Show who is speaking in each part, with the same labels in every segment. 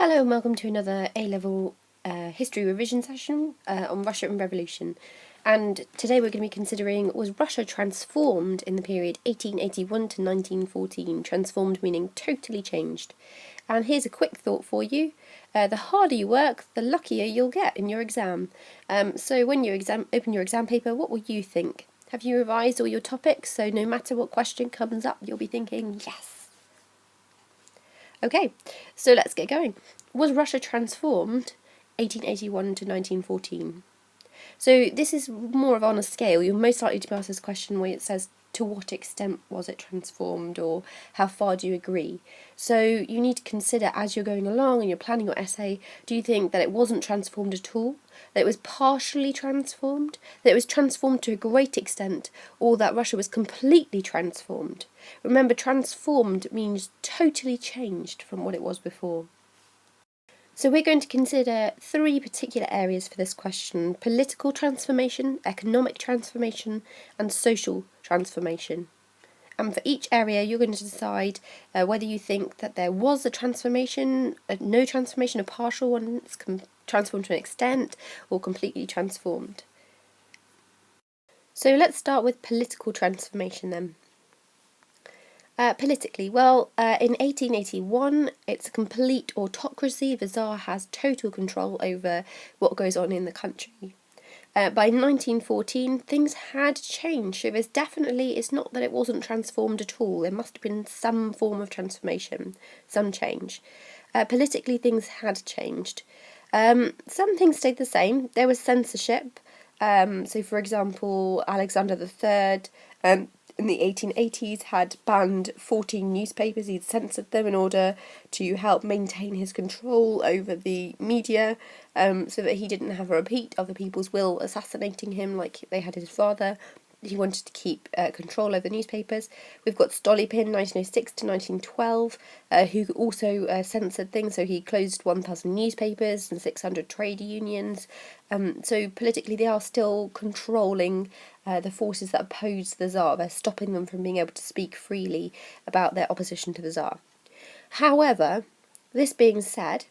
Speaker 1: Hello and welcome to another A-level history revision session on Russia and Revolution. And today we're going to be considering, was Russia transformed in the period 1881 to 1914? Transformed meaning totally changed. And here's a quick thought for you. The harder you work, the luckier you'll get in your exam. So when you open your exam paper, what will you think? Have you revised all your topics? So no matter what question comes up, you'll be thinking, yes. Okay, so let's get going. Was Russia transformed 1881 to 1914? So this is more of on a scale. You're most likely to be asked this question where it says, to what extent was it transformed, or how far do you agree? So you need to consider as you're going along and you're planning your essay, do you think that it wasn't transformed at all, that it was partially transformed, that it was transformed to a great extent, or that Russia was completely transformed? Remember, transformed means totally changed from what it was before. So we're going to consider three particular areas for this question: political transformation, economic transformation, and social transformation. And for each area, you're going to decide whether you think that there was a transformation, no transformation, a partial one, it's transformed to an extent, or completely transformed. So let's start with political transformation then. Politically, in 1881, it's a complete autocracy. The Tsar has total control over what goes on in the country. By 1914, things had changed, so it's not that it wasn't transformed at all. There must have been some form of transformation, some change. Politically, things had changed. Some things stayed the same. There was censorship. So, for example, Alexander III in the 1880s had banned 14 newspapers. He'd censored them in order to help maintain his control over the media, so that he didn't have a repeat of the People's Will assassinating him like they had his father. He wanted to keep control over the newspapers. We've got Stolypin, 1906 to 1912, who also censored things. So he closed 1,000 newspapers and 600 trade unions. So politically, they are still controlling the forces that oppose the Tsar. They're stopping them from being able to speak freely about their opposition to the Tsar. However, this being said,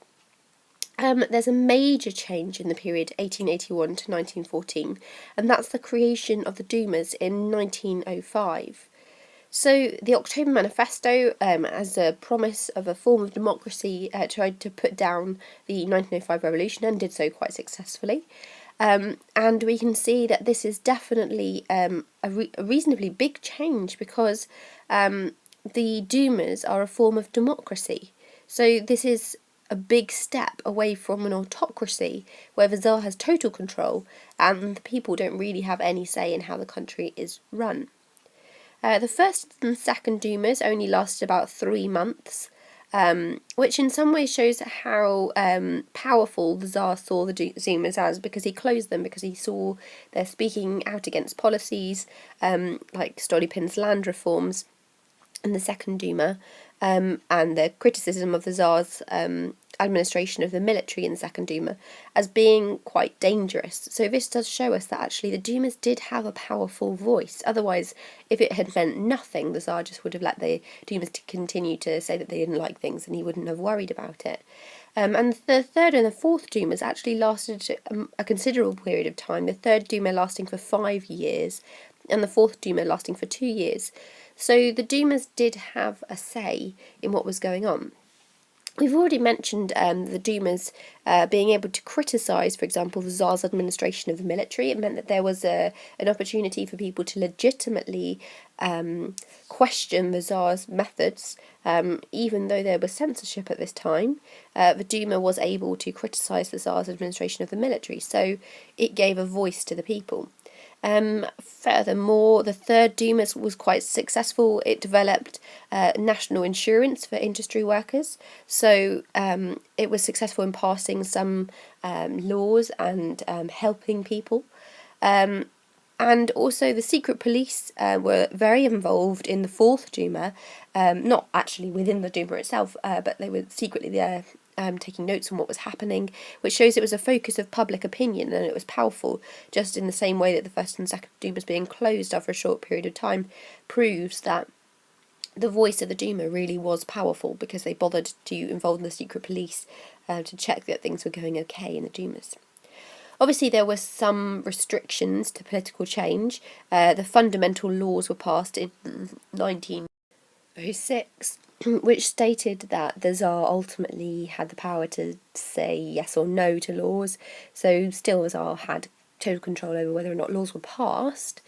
Speaker 1: there's a major change in the period 1881 to 1914, and that's the creation of the Dumas in 1905. So the October Manifesto, as a promise of a form of democracy, tried to put down the 1905 revolution and did so quite successfully. And we can see that this is definitely a reasonably big change, because the Dumas are a form of democracy. So this is a big step away from an autocracy where the Tsar has total control and the people don't really have any say in how the country is run. The first and second Dumas only lasted about 3 months, which in some ways shows how powerful the Tsar saw the Dumas as, because he closed them because he saw they're speaking out against policies like Stolypin's land reforms in the second Duma, and the criticism of the Tsar's administration of the military in the Second Duma as being quite dangerous. So this does show us that actually the Dumas did have a powerful voice. Otherwise, if it had meant nothing, the Tsar just would have let the Dumas continue to say that they didn't like things, and he wouldn't have worried about it. And the third and the fourth Dumas actually lasted a considerable period of time, the third Duma lasting for 5 years, and the fourth Duma lasting for 2 years. So the Dumas did have a say in what was going on. We've already mentioned the Dumas being able to criticise, for example, the Tsar's administration of the military. It meant that there was an opportunity for people to legitimately question the Tsar's methods, even though there was censorship at this time. The Duma was able to criticise the Tsar's administration of the military, so it gave a voice to the people. Furthermore, the third Duma was quite successful. It developed national insurance for industry workers, so it was successful in passing some laws and helping people. And also the secret police were very involved in the fourth Duma, not actually within the Duma itself, but they were secretly there taking notes on what was happening, which shows it was a focus of public opinion and it was powerful, just in the same way that the first and second Dumas being closed after a short period of time proves that the voice of the Duma really was powerful, because they bothered to involve the secret police to check that things were going okay in the Dumas. Obviously, there were some restrictions to political change. The fundamental laws were passed in 1906, which stated that the Tsar ultimately had the power to say yes or no to laws. So still the Tsar had total control over whether or not laws were passed.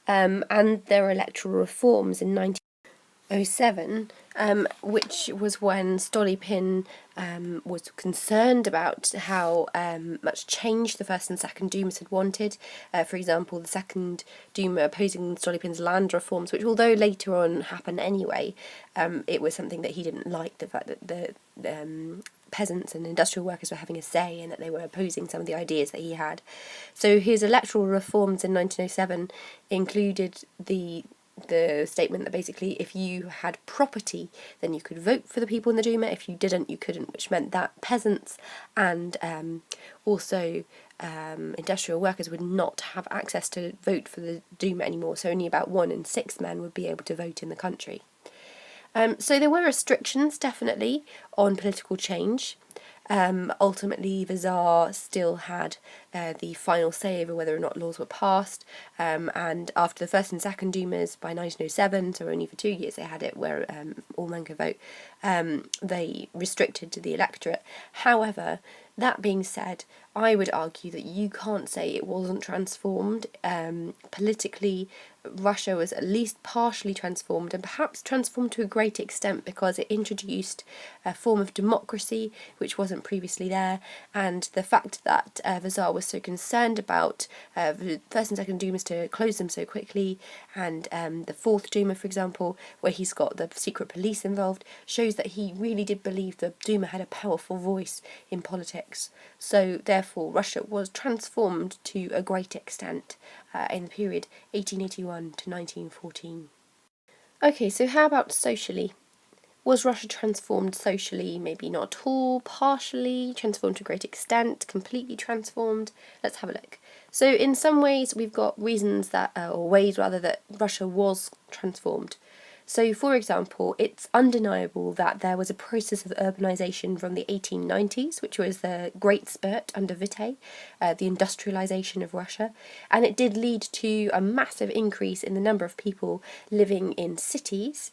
Speaker 1: And there were electoral reforms in 1907, which was when Stolypin was concerned about how much change the First and Second Dumas had wanted. For example, the Second Duma opposing Stolypin's land reforms, which although later on happened anyway, it was something that he didn't like, the fact that the peasants and industrial workers were having a say and that they were opposing some of the ideas that he had. So his electoral reforms in 1907 included the statement that basically if you had property then you could vote for the people in the Duma, if you didn't you couldn't, which meant that peasants and also industrial workers would not have access to vote for the Duma anymore, so only about 1 in 6 men would be able to vote in the country. So there were restrictions definitely on political change. Ultimately, the Tsar still had the final say over whether or not laws were passed, and after the First and Second Dumas by 1907, so only for 2 years they had it where all men could vote, they restricted to the electorate. However, that being said, I would argue that you can't say it wasn't transformed. Politically, Russia was at least partially transformed, and perhaps transformed to a great extent because it introduced a form of democracy which wasn't previously there, and the fact that the Tsar was so concerned about the First and Second Dumas to close them so quickly, and the Fourth Duma, for example, where he's got the secret police involved, shows that he really did believe the Duma had a powerful voice in politics. So therefore Russia was transformed to a great extent in the period 1881 to 1914. Okay, so how about socially? Was Russia transformed socially? Maybe not at all, partially, transformed to a great extent, completely transformed? Let's have a look. So in some ways we've got reasons that, or ways rather, that Russia was transformed. So, for example, it's undeniable that there was a process of urbanization from the 1890s, which was the great spurt under Witte, the industrialization of Russia, and it did lead to a massive increase in the number of people living in cities.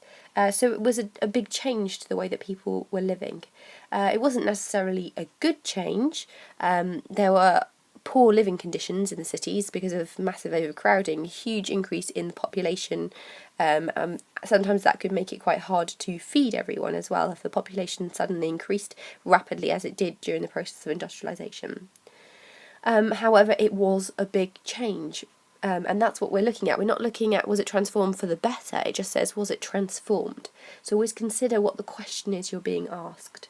Speaker 1: So it was a big change to the way that people were living. It wasn't necessarily a good change. There were poor living conditions in the cities because of massive overcrowding, huge increase in the population. Sometimes that could make it quite hard to feed everyone as well if the population suddenly increased rapidly as it did during the process of industrialisation. However, it was a big change, and that's what we're looking at. We're not looking at was it transformed for the better, it just says was it transformed. So always consider what the question is you're being asked.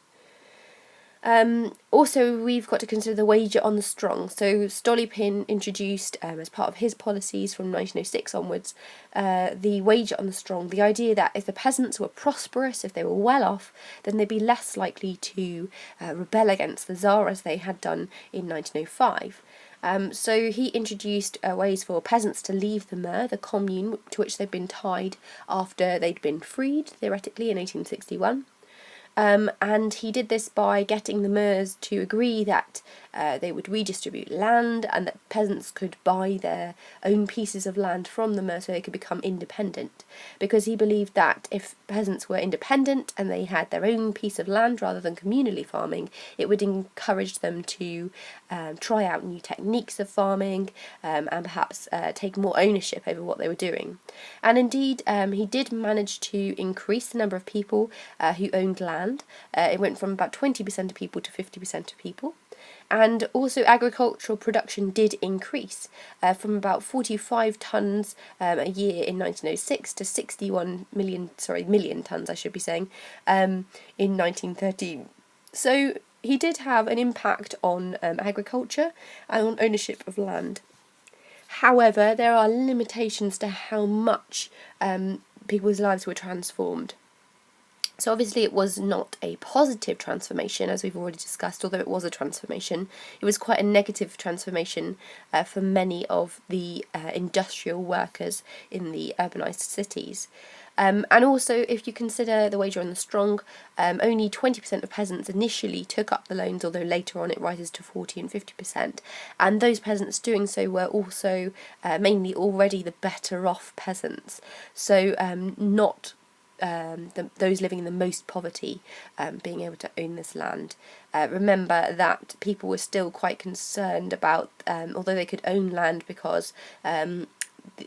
Speaker 1: Also, we've got to consider the wager on the strong. So Stolypin introduced, as part of his policies from 1906 onwards, the wager on the strong, the idea that if the peasants were prosperous, if they were well off, then they'd be less likely to rebel against the Tsar as they had done in 1905. So he introduced ways for peasants to leave the Mer, the commune to which they'd been tied after they'd been freed, theoretically, in 1861. And he did this by getting the Mers to agree that they would redistribute land and that peasants could buy their own pieces of land from the Mer so they could become independent, because he believed that if peasants were independent and they had their own piece of land rather than communally farming, it would encourage them to try out new techniques of farming and perhaps take more ownership over what they were doing. And indeed, he did manage to increase the number of people who owned land. It went from about 20% of people to 50% of people. And also agricultural production did increase from about 45 tonnes a year in 1906 to 61 million tonnes, I should be saying, in 1913. So he did have an impact on agriculture and on ownership of land. However, there are limitations to how much people's lives were transformed. So obviously it was not a positive transformation, as we've already discussed, although it was a transformation. It was quite a negative transformation for many of the industrial workers in the urbanised cities. And also, if you consider the wager on the strong, only 20% of peasants initially took up the loans, although later on it rises to 40 and 50%. And those peasants doing so were also mainly already the better off peasants. So not those living in the most poverty being able to own this land. Remember that people were still quite concerned about, although they could own land because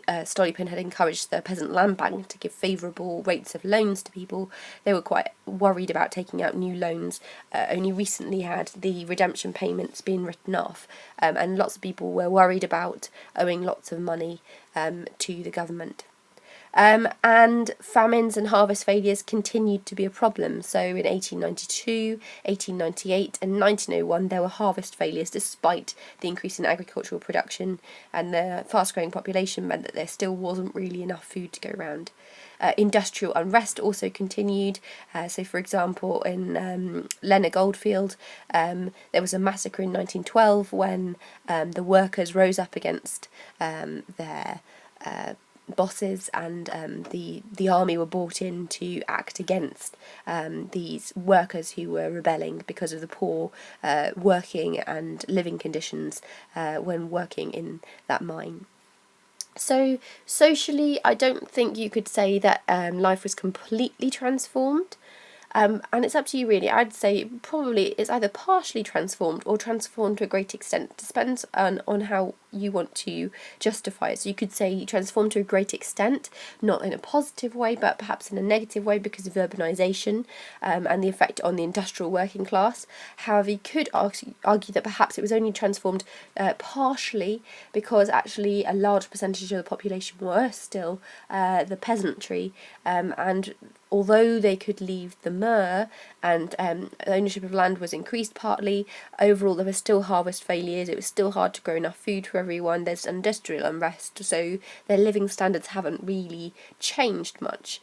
Speaker 1: Stolypin had encouraged the Peasant Land Bank to give favourable rates of loans to people, they were quite worried about taking out new loans. Only recently had the redemption payments been written off, and lots of people were worried about owing lots of money to the government. And famines and harvest failures continued to be a problem. So in 1892, 1898 and 1901 there were harvest failures despite the increase in agricultural production, and the fast growing population meant that there still wasn't really enough food to go around. Industrial unrest also continued. So, for example, in Leonard Goldfield, there was a massacre in 1912 when the workers rose up against their bosses, and the army were brought in to act against these workers who were rebelling because of the poor working and living conditions when working in that mine. So socially, I don't think you could say that life was completely transformed. And it's up to you really. I'd say probably it's either partially transformed or transformed to a great extent. It depends on how you want to justify it. So you could say transformed to a great extent, not in a positive way, but perhaps in a negative way because of urbanisation and the effect on the industrial working class. However, you could argue that perhaps it was only transformed partially because actually a large percentage of the population were still the peasantry, and although they could leave the Mer and ownership of land was increased partly, overall there were still harvest failures, it was still hard to grow enough food for everyone, there's industrial unrest, so their living standards haven't really changed much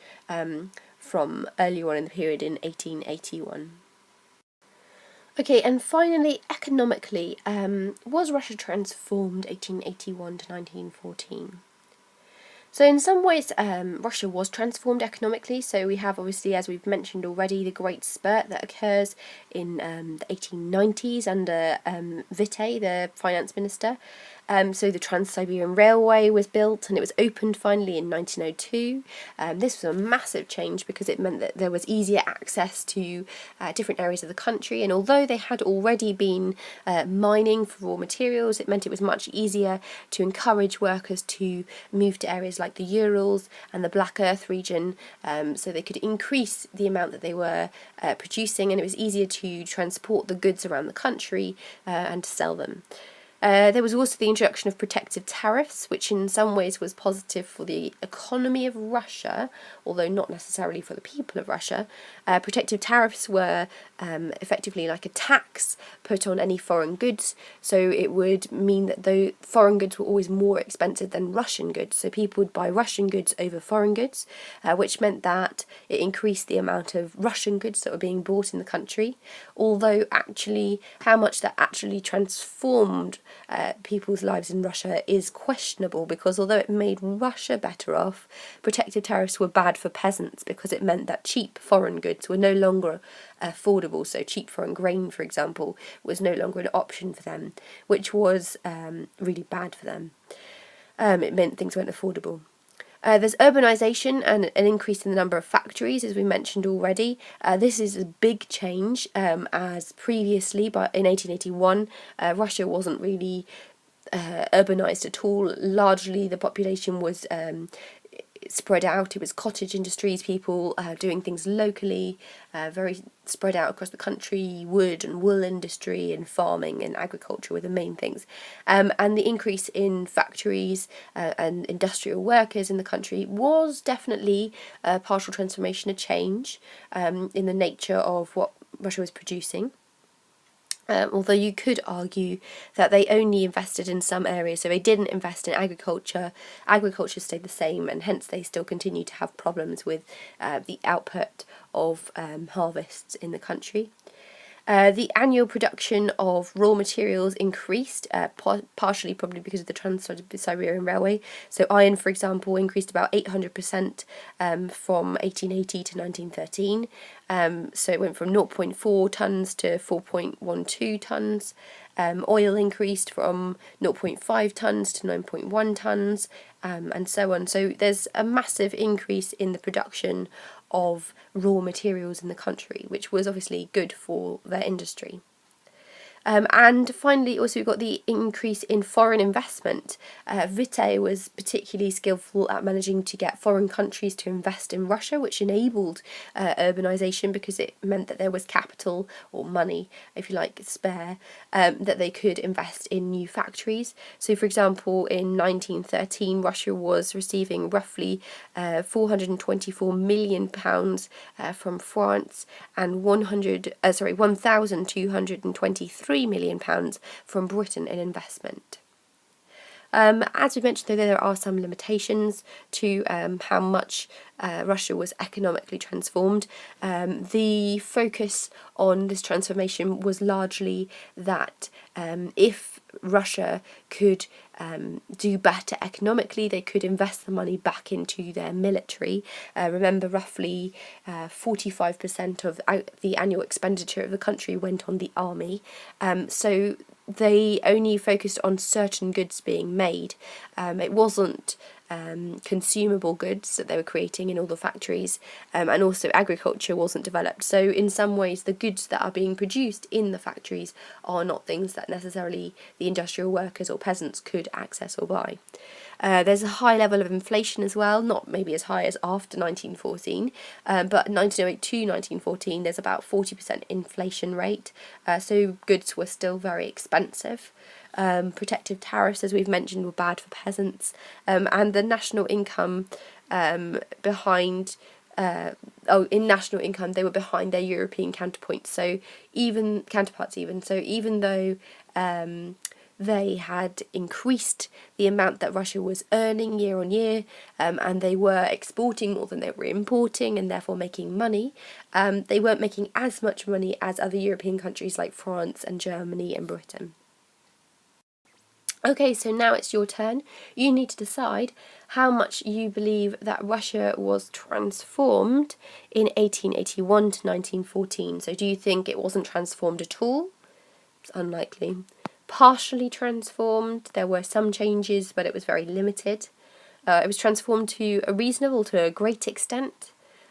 Speaker 1: from earlier on in the period in 1881. Okay, and finally, economically, was Russia transformed 1881 to 1914? So in some ways, Russia was transformed economically. So we have, obviously, as we've mentioned already, the great spurt that occurs in the 1890s under Witte, the finance minister. So the Trans-Siberian Railway was built and it was opened finally in 1902. This was a massive change because it meant that there was easier access to different areas of the country, and although they had already been mining for raw materials, it meant it was much easier to encourage workers to move to areas like the Urals and the Black Earth region, so they could increase the amount that they were producing, and it was easier to transport the goods around the country and to sell them. There was also the introduction of protective tariffs, which in some ways was positive for the economy of Russia, although not necessarily for the people of Russia. Protective tariffs were effectively like a tax put on any foreign goods, so it would mean that though foreign goods were always more expensive than Russian goods, so people would buy Russian goods over foreign goods, which meant that it increased the amount of Russian goods that were being bought in the country, although actually how much that actually transformed people's lives in Russia is questionable, because although it made Russia better off, protective tariffs were bad for peasants because it meant that cheap foreign goods were no longer affordable. So cheap foreign grain, for example, was no longer an option for them, which was really bad for them. It meant things weren't affordable. There's urbanization and an increase in the number of factories, as we mentioned already. This is a big change, as previously, in 1881, Russia wasn't really urbanized at all. Largely, the population was spread out. It was cottage industries, people doing things locally, very spread out across the country. Wood and wool industry and farming and agriculture were the main things. And the increase in factories and industrial workers in the country was definitely a partial transformation, a change in the nature of what Russia was producing. Although you could argue that they only invested in some areas, so they didn't invest in agriculture. Agriculture stayed the same, and hence they still continue to have problems with the output of harvests in the country. The annual production of raw materials increased, partially probably because of the Trans-Siberian Railway. So iron, for example, increased about 800% from 1880 to 1913. So it went from 0.4 tonnes to 4.12 tonnes. Oil increased from 0.5 tonnes to 9.1 tonnes, and so on. So there's a massive increase in the production of raw materials in the country, which was obviously good for their industry. And finally, also we've got the increase in foreign investment. Witte was particularly skillful at managing to get foreign countries to invest in Russia, which enabled urbanization because it meant that there was capital or money, if you like, spare, that they could invest in new factories. So, for example, in 1913, Russia was receiving roughly £424 million from France and £1,223 million from Britain in investment. As we mentioned, though, there are some limitations to how much Russia was economically transformed. The focus on this transformation was largely that if Russia could do better economically, they could invest the money back into their military. Remember, roughly 45% of the annual expenditure of the country went on the army. So they only focused on certain goods being made. It wasn't consumable goods that they were creating in all the factories, and also agriculture wasn't developed. So in some ways the goods that are being produced in the factories are not things that necessarily the industrial workers or peasants could access or buy. There's a high level of inflation as well, not maybe as high as after 1914, but 1908 to 1914 there's about 40% inflation rate, so goods were still very expensive. Protective tariffs, as we've mentioned, were bad for peasants, and the national income in national income they were behind their European counterparts. So even though they had increased the amount that Russia was earning year on year, and they were exporting more than they were importing and therefore making money, they weren't making as much money as other European countries like France and Germany and Britain. Okay, so now it's your turn. You need to decide how much you believe that Russia was transformed in 1881 to 1914. So do you think it wasn't transformed at all? It's unlikely. Partially transformed, there were some changes, but it was very limited. It was transformed to a great extent.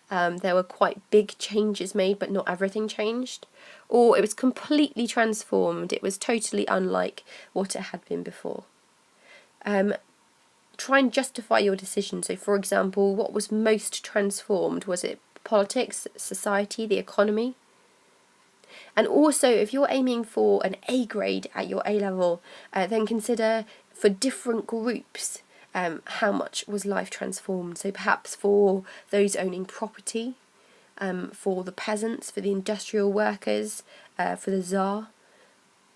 Speaker 1: There were quite big changes made, but not everything changed. Or it was completely transformed. It was totally unlike what it had been before. Try and justify your decision. So, for example, what was most transformed? Was it politics, society, the economy? And also, if you're aiming for an A grade at your A level, then consider for different groups how much was life transformed. So perhaps for those owning property, for the peasants, for the industrial workers, for the Tsar,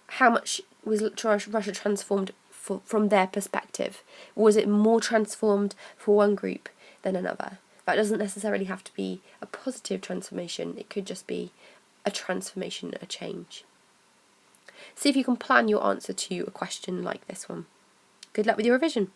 Speaker 1: how much was Russia transformed from their perspective? Was it more transformed for one group than another? That doesn't necessarily have to be a positive transformation. It could just be a transformation, a change. See if you can plan your answer to a question like this one. Good luck with your revision.